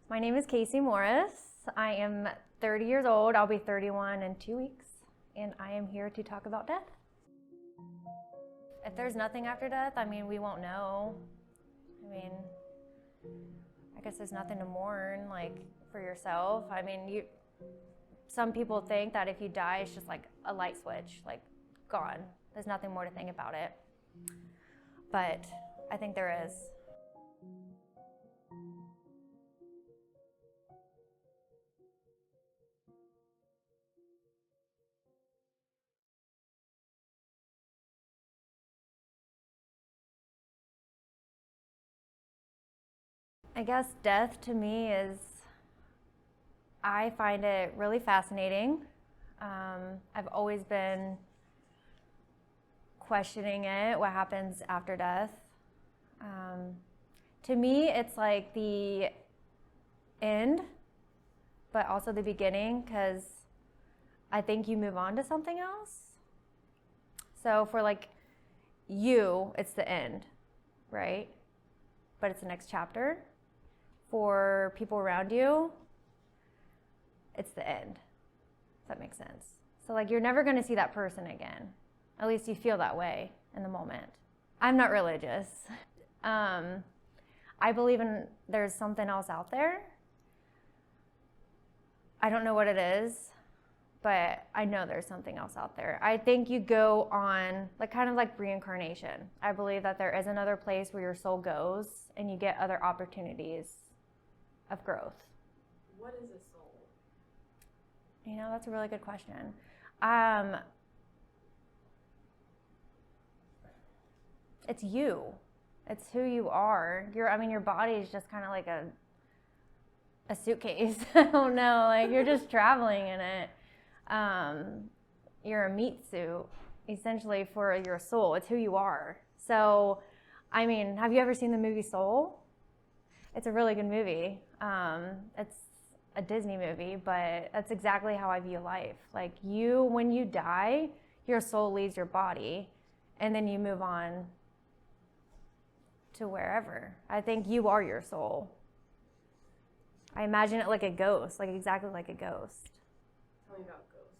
My name is Casey Morris. I am 30 years old. I'll be 31 in 2 weeks, and I am here to talk about death. If there's nothing after death, we won't know. I guess there's nothing to mourn, for yourself. Some people think that if you die, it's just like a light switch, gone. There's nothing more to think about it. But I think there is. I guess death to me I find it really fascinating. I've always been questioning it, what happens after death. To me, it's like the end, but also the beginning, because I think you move on to something else. So for you, it's the end, right? But it's the next chapter. For people around you, it's the end. Does that make sense? So you're never going to see that person again. At least you feel that way in the moment. I'm not religious. I believe there's something else out there. I don't know what it is, but I know there's something else out there. I think you go on kind of like reincarnation. I believe that there is another place where your soul goes and you get other opportunities of growth. What is a soul? That's a really good question. It's you. It's who you are. Your body is just kind of like a suitcase. I don't know. You're just traveling in it. You're a meat suit, essentially, for your soul. It's who you are. So, have you ever seen the movie Soul? It's a really good movie. It's a Disney movie, but that's exactly how I view life. When you die, your soul leaves your body, and then you move on to wherever. I think you are your soul. I imagine it like a ghost, exactly like a ghost. Tell me about ghosts.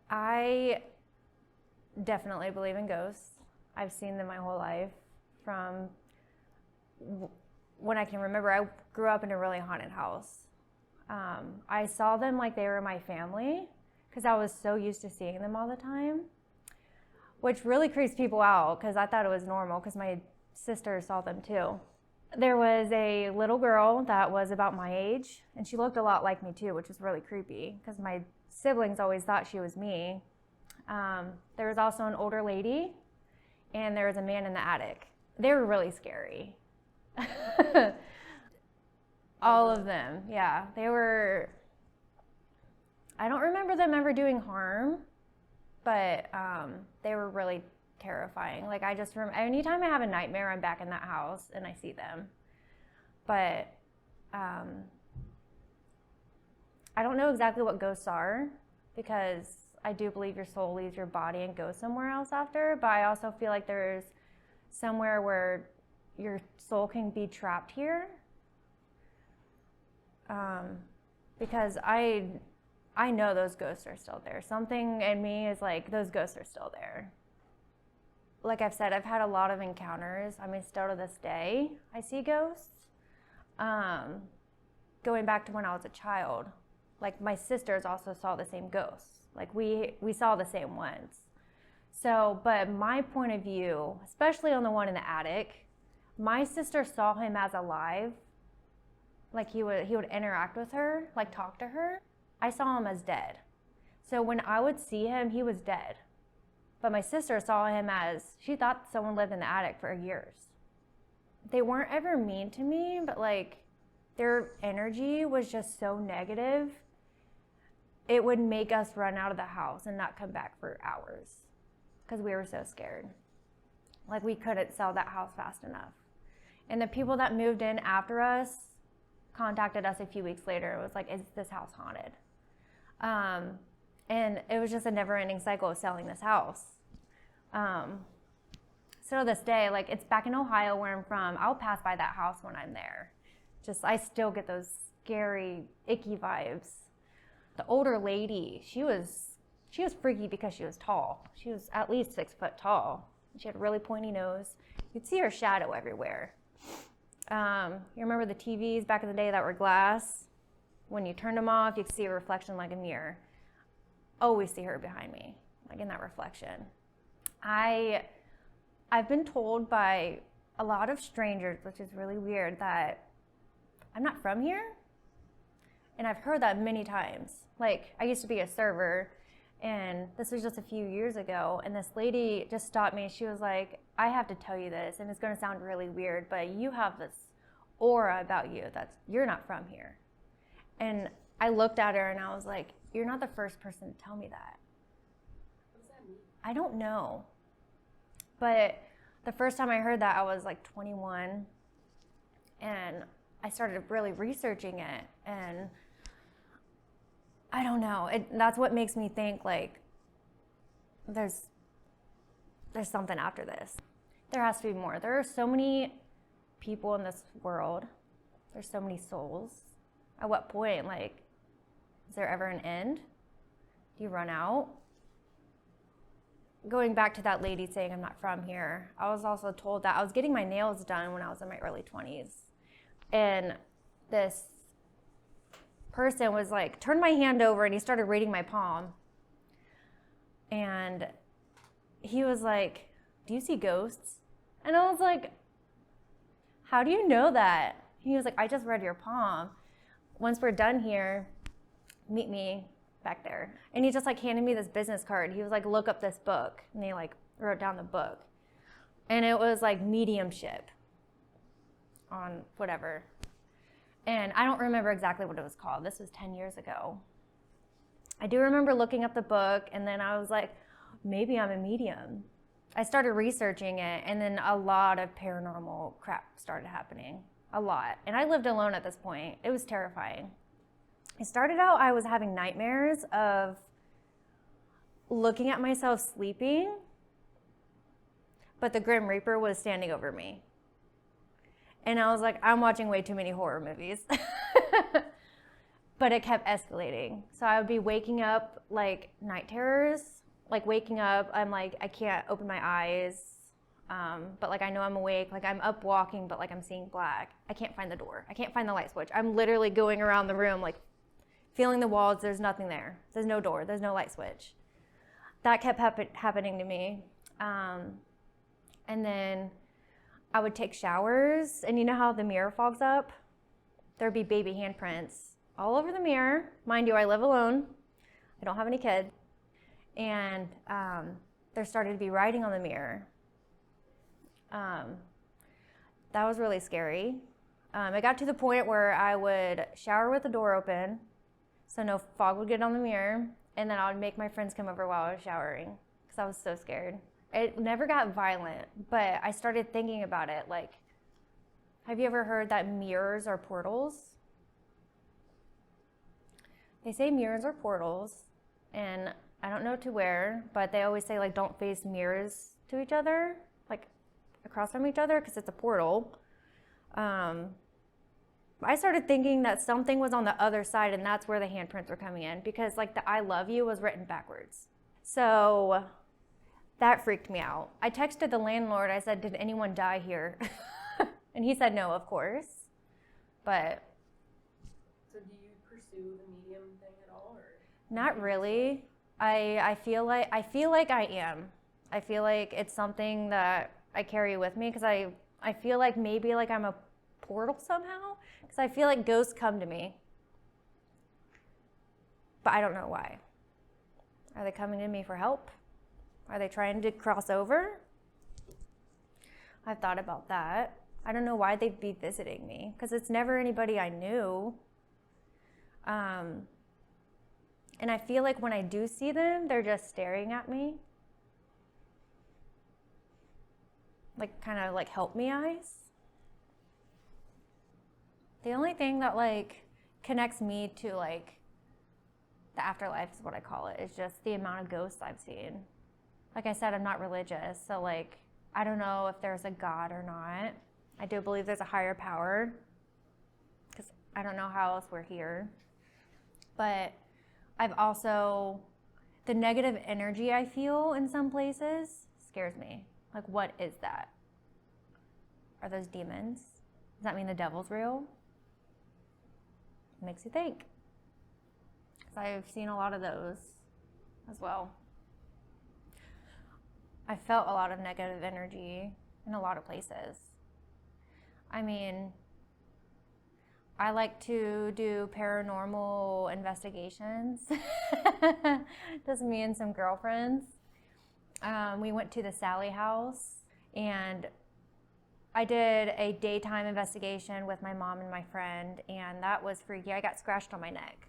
I definitely believe in ghosts. I've seen them my whole life. From when I can remember, I grew up in a really haunted house. I saw them like they were my family because I was so used to seeing them all the time, which really creeps people out because I thought it was normal because my sister saw them too. There was a little girl that was about my age, and she looked a lot like me too, which was really creepy because my siblings always thought she was me. There was also an older lady, and there was a man in the attic. They were really scary. All of them, yeah. I don't remember them ever doing harm, but they were really terrifying. I just remember, anytime I have a nightmare, I'm back in that house and I see them. But I don't know exactly what ghosts are, because I do believe your soul leaves your body and goes somewhere else after, but I also feel like there's somewhere where your soul can be trapped here. Because I know those ghosts are still there. Something in me is those ghosts are still there. Like I've said, I've had a lot of encounters. Still to this day, I see ghosts. Going back to when I was a child, my sisters also saw the same ghosts. We saw the same ones. So, but my point of view, especially on the one in the attic, my sister saw him as alive. He would interact with her, talk to her. I saw him as dead. So when I would see him, he was dead. But my sister saw him as, she thought someone lived in the attic for years. They weren't ever mean to me, but their energy was just so negative. It would make us run out of the house and not come back for hours because we were so scared. We couldn't sell that house fast enough. And the people that moved in after us contacted us a few weeks later. It was is this house haunted? And it was just a never-ending cycle of selling this house. So to this day, it's back in Ohio where I'm from, I'll pass by that house when I'm there. Just, I still get those scary, icky vibes. The older lady, she was freaky because she was tall. She was at least 6 foot tall. She had a really pointy nose. You'd see her shadow everywhere. You remember the TVs back in the day that were glass? When you turned them off, you could see a reflection like a mirror. Always see her behind me, like in that reflection. I've been told by a lot of strangers, which is really weird, that I'm not from here. And I've heard that many times. Like, I used to be a server, and this was just a few years ago, and this lady just stopped me. She was like, I have to tell you this, and it's going to sound really weird, but you have this aura about you that you're not from here. And I looked at her and I was like, you're not the first person to tell me that. What does that mean? I don't know. But the first time I heard that, I was like 21, and I started really researching it, and I don't know. That's what makes me think like there's something after this. There has to be more. There are so many people in this world. There's so many souls. At what point, like, is there ever an end? Do you run out? Going back to that lady saying I'm not from here, I was also told that I was getting my nails done when I was in my early 20s. And this person was like, turned my hand over and he started reading my palm. And he was like, do you see ghosts? And I was like, how do you know that? He was like, I just read your palm. Once we're done here, meet me back there. And he just like handed me this business card. He was like, look up this book. And he like wrote down the book. And it was like mediumship on whatever. And I don't remember exactly what it was called. This was 10 years ago. I do remember looking up the book, and then I was like, maybe I'm a medium. I started researching it, and then a lot of paranormal crap started happening. A lot. And I lived alone at this point. It was terrifying. It started out, I was having nightmares of looking at myself sleeping, but the Grim Reaper was standing over me. And I was like, I'm watching way too many horror movies. But it kept escalating. So I would be waking up like night terrors, like waking up, I'm like, I can't open my eyes. But like I know I'm awake, like I'm up walking, but like I'm seeing black. I can't find the door. I can't find the light switch. I'm literally going around the room, like feeling the walls. There's nothing there. There's no door. There's no light switch. That kept happening to me. And then I would take showers, and you know how the mirror fogs up? There'd be baby handprints all over the mirror. Mind you, I live alone. I don't have any kids. And there started to be writing on the mirror. That was really scary. It got to the point where I would shower with the door open, so no fog would get on the mirror, and then I would make my friends come over while I was showering, because I was so scared. It never got violent, but I started thinking about it, like, have you ever heard that mirrors are portals? They say mirrors are portals, and I don't know to where, but they always say, like, don't face mirrors to each other, like, across from each other, because it's a portal. I started thinking that something was on the other side, and that's where the handprints were coming in, because, like, the I love you was written backwards. So that freaked me out. I texted the landlord. I said, did anyone die here? And he said no, of course. But So do you pursue the medium thing at all, or? Not really. I feel like I am. I feel like it's something that I carry with me, because I feel like maybe like I'm a portal somehow, because I feel like ghosts come to me. But I don't know why. Are they coming to me for help? Are they trying to cross over? I've thought about that. I don't know why they'd be visiting me, because it's never anybody I knew. And I feel like when I do see them, they're just staring at me. Like, kind of like help me eyes. The only thing that like connects me to like the afterlife is what I call it, is just the amount of ghosts I've seen. Like I said, I'm not religious, so like I don't know if there's a God or not. I do believe there's a higher power. I don't know how else we're here. But I've also, the negative energy I feel in some places scares me. Like, what is that? Are those demons? Does that mean the devil's real? Makes you think. Because I've seen a lot of those as well. I felt a lot of negative energy in a lot of places. I mean, I like to do paranormal investigations. Just me and some girlfriends. We went to the Sally house, and I did a daytime investigation with my mom and my friend, and that was freaky. I got scratched on my neck.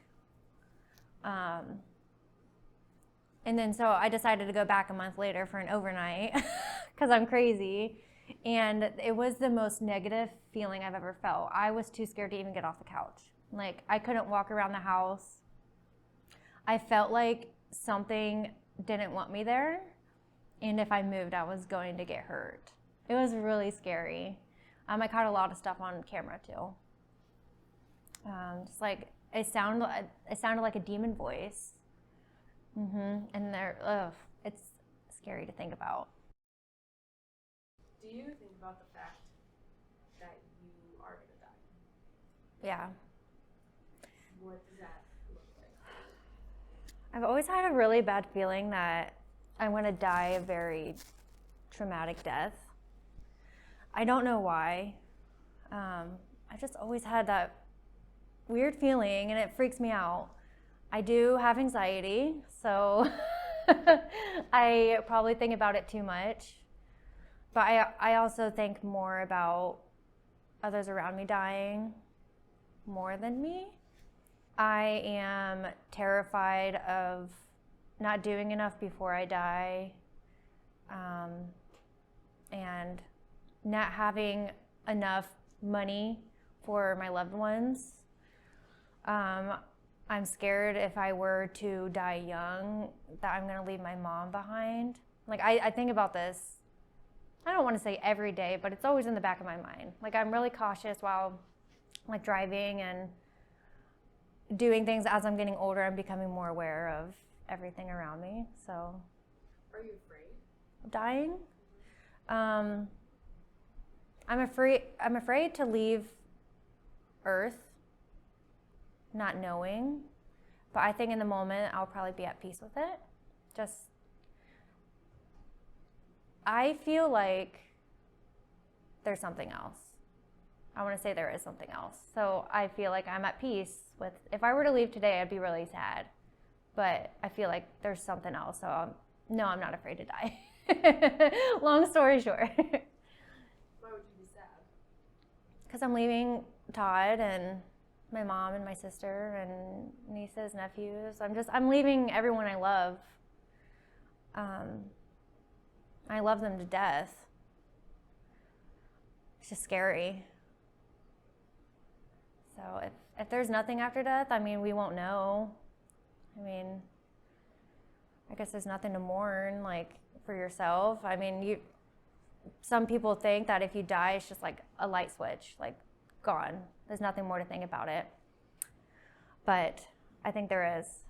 And then so I decided to go back a month later for an overnight because I'm crazy. And it was the most negative feeling I've ever felt. I was too scared to even get off the couch. Like, I couldn't walk around the house. I felt like something didn't want me there. And if I moved, I was going to get hurt. It was really scary. I caught a lot of stuff on camera too. Just like, it sounded like a demon voice. And it's scary to think about. Do you think about the fact that you are going to die? Yeah. What does that look like? I've always had a really bad feeling that I'm going to die a very traumatic death. I don't know why. I just always had that weird feeling, and it freaks me out. I do have anxiety, so I probably think about it too much. But I also think more about others around me dying more than me. I am terrified of not doing enough before I die, and not having enough money for my loved ones. I'm scared if I were to die young that I'm gonna leave my mom behind. Like, I think about this, I don't want to say every day, but it's always in the back of my mind. Like, I'm really cautious while like driving and doing things. As I'm getting older, I'm becoming more aware of everything around me. So, are you afraid of dying? I'm afraid to leave Earth not knowing, but I think in the moment I'll probably be at peace with it. I feel like there's something else. I want to say there is something else. So I feel like I'm at peace with, if I were to leave today, I'd be really sad. But I feel like there's something else. So no, I'm not afraid to die. Long story short. Why would you be sad? Because I'm leaving Todd and my mom and my sister and nieces, nephews. I'm leaving everyone I love. I love them to death. It's just scary. So if there's nothing after death, I mean, we won't know. I mean, I guess there's nothing to mourn, like, for yourself. I mean, some people think that if you die, it's just like a light switch, like, gone. There's nothing more to think about it. But I think there is.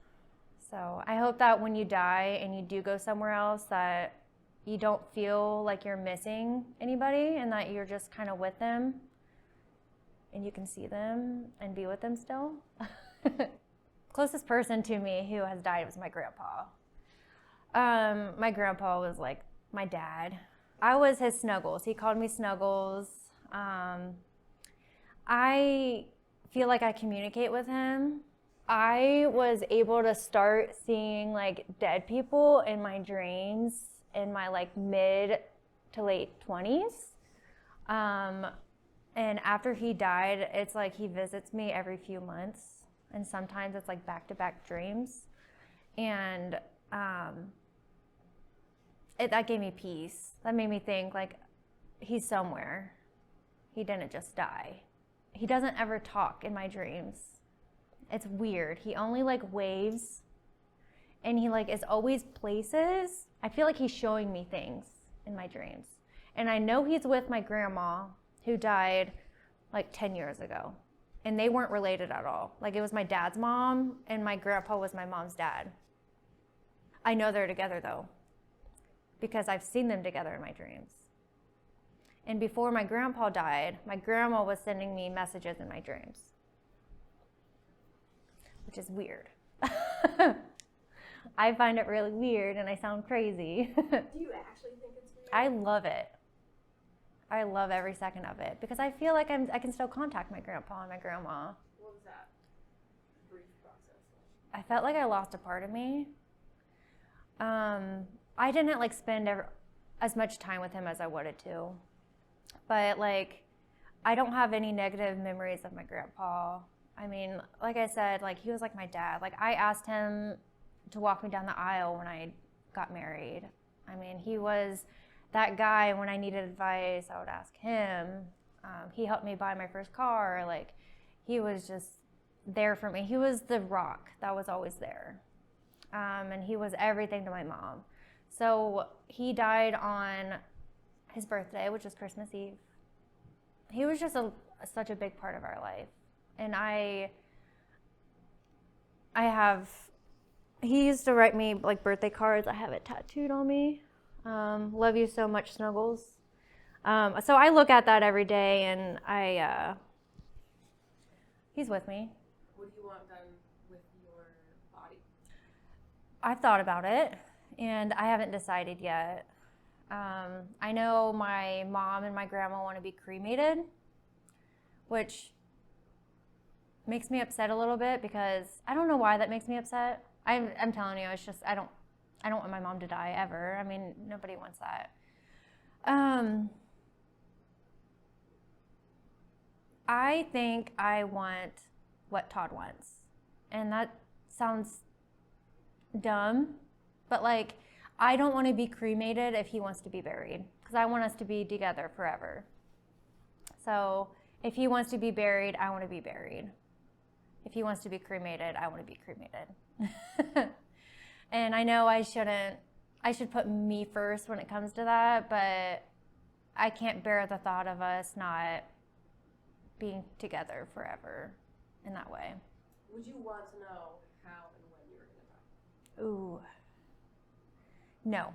So I hope that when you die and you do go somewhere else, that you don't feel like you're missing anybody and that you're just kind of with them and you can see them and be with them still. Closest person to me who has died was my grandpa. My grandpa was like my dad. I was his Snuggles. He called me Snuggles. I feel like I communicate with him. I was able to start seeing like dead people in my dreams in my like mid to late 20s. And after he died, it's like he visits me every few months. And sometimes it's like back-to-back dreams. And that gave me peace. That made me think like he's somewhere. He didn't just die. He doesn't ever talk in my dreams. It's weird. He only like waves, and he like is always places. I feel like he's showing me things in my dreams. And I know he's with my grandma who died like 10 years ago. And they weren't related at all. Like, it was my dad's mom, and my grandpa was my mom's dad. I know they're together, though, because I've seen them together in my dreams. And before my grandpa died, my grandma was sending me messages in my dreams, which is weird. I find it really weird, and I sound crazy. Do you actually think it's weird? I love it. I love every second of it because I feel like I can still contact my grandpa and my grandma. What was that brief process like? I felt like I lost a part of me. I didn't like spend as much time with him as I wanted to, but like, I don't have any negative memories of my grandpa. I mean, like I said, like, he was like my dad. Like, I asked him to walk me down the aisle when I got married. I mean, he was that guy. When I needed advice, I would ask him. He helped me buy my first car. Like, he was just there for me. He was the rock that was always there. And he was everything to my mom. So he died on his birthday, which was Christmas Eve. He was just such a big part of our life. And he used to write me like birthday cards. I have it tattooed on me. Love you so much, Snuggles. So I look at that every day, and he's with me. What do you want done with your body? I've thought about it, and I haven't decided yet. I know my mom and my grandma want to be cremated, which makes me upset a little bit because I don't know why that makes me upset. I'm telling you, it's just I don't want my mom to die ever. I mean, nobody wants that. I think I want what Todd wants, and that sounds dumb, but like, I don't want to be cremated if he wants to be buried, because I want us to be together forever. So if he wants to be buried, I want to be buried. If he wants to be cremated, I want to be cremated. And I know I should put me first when it comes to that, but I can't bear the thought of us not being together forever in that way. Would you want to know how and when you were going to die? Ooh. No.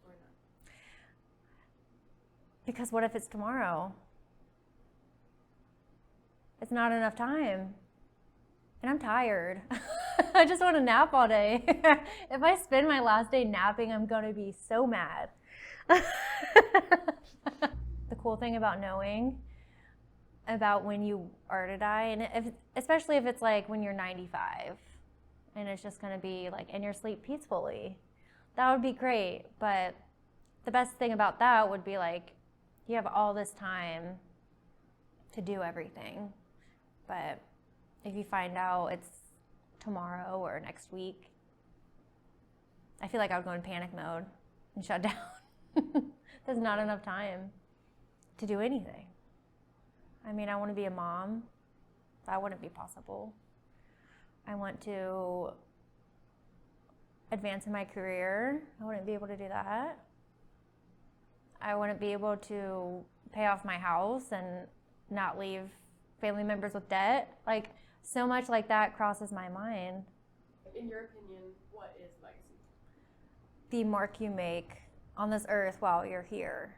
Or not? Because what if it's tomorrow? It's not enough time. And I'm tired. I just want to nap all day. If I spend my last day napping, I'm going to be so mad. The cool thing about knowing about when you are to die, and especially if it's like when you're 95, and it's just going to be like in your sleep peacefully, that would be great. But the best thing about that would be like, you have all this time to do everything. But if you find out it's tomorrow or next week, I feel like I would go in panic mode and shut down. There's not enough time to do anything. I mean, I want to be a mom. That wouldn't be possible. I want to advance in my career. I wouldn't be able to do that. I wouldn't be able to pay off my house and not leave family members with debt. Like, so much like that crosses my mind. In your opinion, what is legacy? The mark you make on this earth while you're here.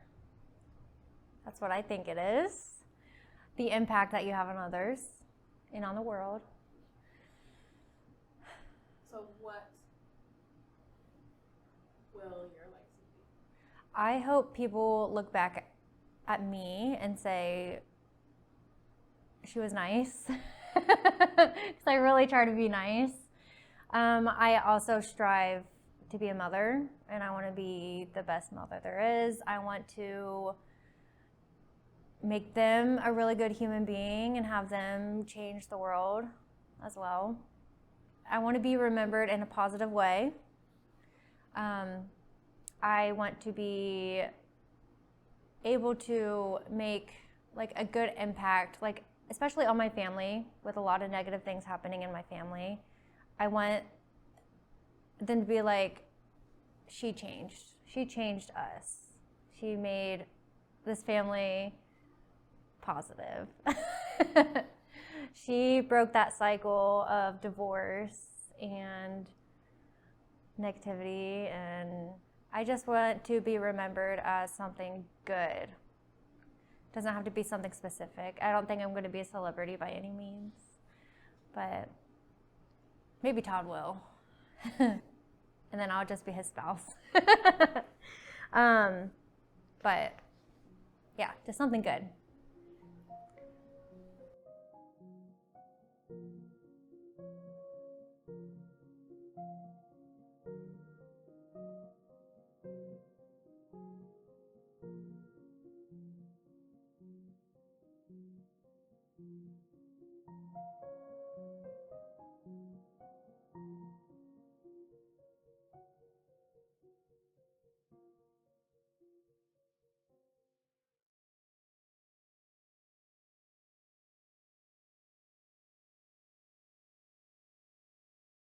That's what I think it is. The impact that you have on others and on the world. So what will your legacy be? I hope people look back at me and say, she was nice. Because I really try to be nice. I also strive to be a mother, and I want to be the best mother there is. I want to make them a really good human being and have them change the world as well. I want to be remembered in a positive way. I want to be able to make like a good impact, like especially on my family, with a lot of negative things happening in my family. I want them to be like, she changed us. She made this family positive. she broke that cycle of divorce and negativity, and I just want to be remembered as something good. Doesn't have to be something specific. I don't think I'm going to be a celebrity by any means, but maybe Todd will. And then I'll just be his spouse. But yeah, just something good.